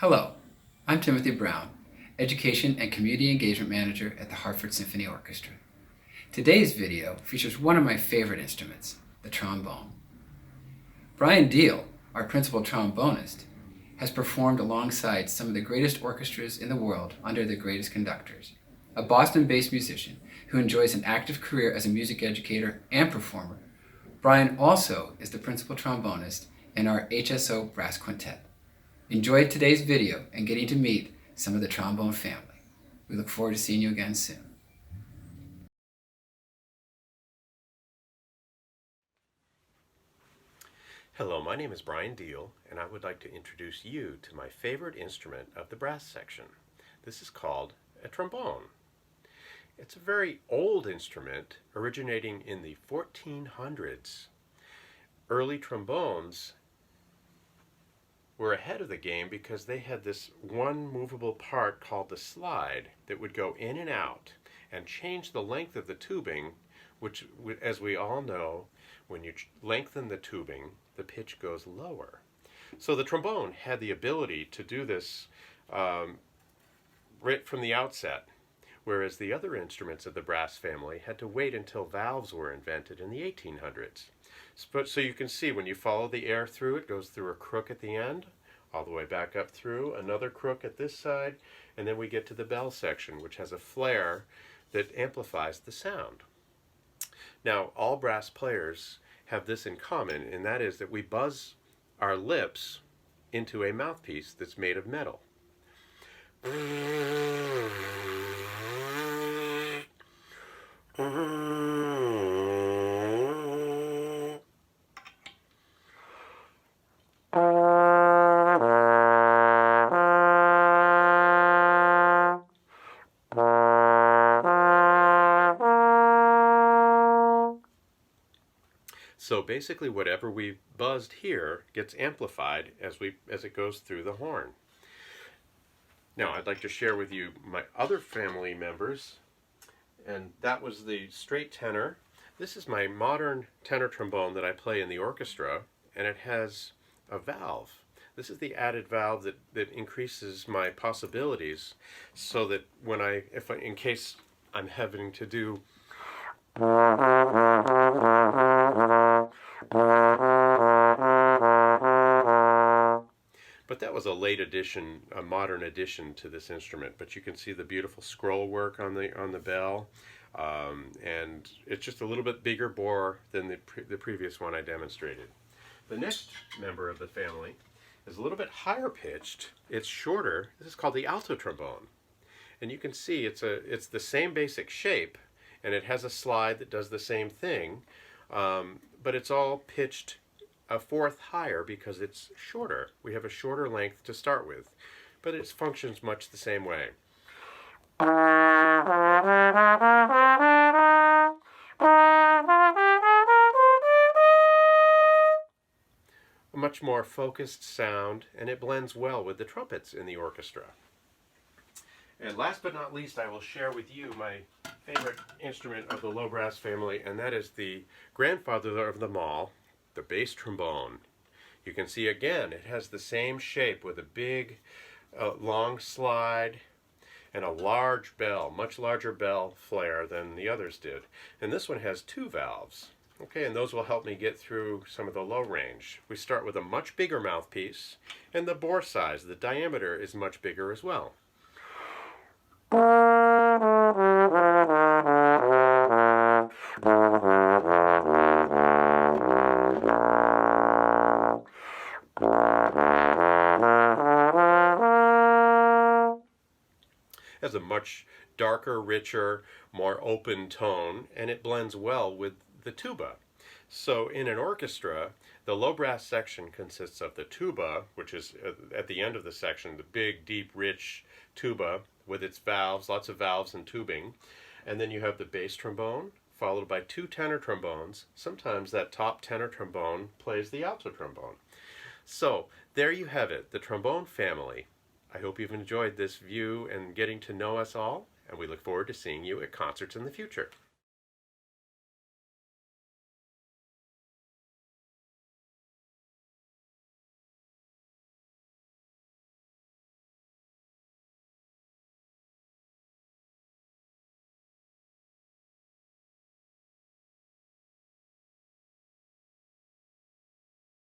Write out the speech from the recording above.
Hello, I'm Timothy Brown, Education and Community Engagement Manager at the Hartford Symphony Orchestra. Today's video features one of my favorite instruments, the trombone. Brian Diehl, our principal trombonist, has performed alongside some of the greatest orchestras in the world under the greatest conductors. A Boston-based musician who enjoys an active career as a music educator and performer, Brian also is the principal trombonist in our HSO Brass Quintet. Enjoyed today's video and getting to meet some of the trombone family. We look forward to seeing you again soon. Hello, my name is Brian Diehl, and I would like to introduce you to my favorite instrument of the brass section. This is called a trombone. It's a very old instrument originating in the 1400s. Early trombones were ahead of the game because they had this one movable part called the slide that would go in and out and change the length of the tubing, which, as we all know, when you lengthen the tubing, the pitch goes lower. So the trombone had the ability to do this right from the outset, whereas the other instruments of the brass family had to wait until valves were invented in the 1800s. So you can see when you follow the air through, it goes through a crook at the end, all the way back up through, another crook at this side, and then we get to the bell section, which has a flare that amplifies the sound. Now, all brass players have this in common, and that is that we buzz our lips into a mouthpiece that's made of metal. So basically whatever we buzzed here gets amplified as it goes through the horn. Now I'd like to share with you my other family members, and that was the straight tenor. This is my modern tenor trombone that I play in the orchestra, and it has a valve. This is the added valve that increases my possibilities, so that in case I'm having to do but that was a late addition, a modern addition to this instrument. But you can see the beautiful scroll work on the bell, and it's just a little bit bigger bore than the previous one I demonstrated. The next member of the family is a little bit higher pitched. It's shorter. This is called the Alto Trombone, and you can see it's the same basic shape, and it has a slide that does the same thing, but it's all pitched a fourth higher because it's shorter. We have a shorter length to start with, but it functions much the same way. A much more focused sound, and it blends well with the trumpets in the orchestra. And last but not least, I will share with you my favorite instrument of the low brass family, and that is the grandfather of them all, the bass trombone. You can see again, it has the same shape with a big, long slide and a large bell, much larger bell flare than the others did. And this one has two valves. Okay, and those will help me get through some of the low range. We start with a much bigger mouthpiece, and the bore size, the diameter, is much bigger as well. Has a much darker, richer, more open tone, and it blends well with the tuba. So in an orchestra, the low brass section consists of the tuba, which is at the end of the section, the big, deep, rich tuba with its valves, lots of valves and tubing. And then you have the bass trombone, followed by two tenor trombones. Sometimes that top tenor trombone plays the alto trombone. So there you have it, the trombone family. I hope you've enjoyed this view and getting to know us all, and we look forward to seeing you at concerts in the future.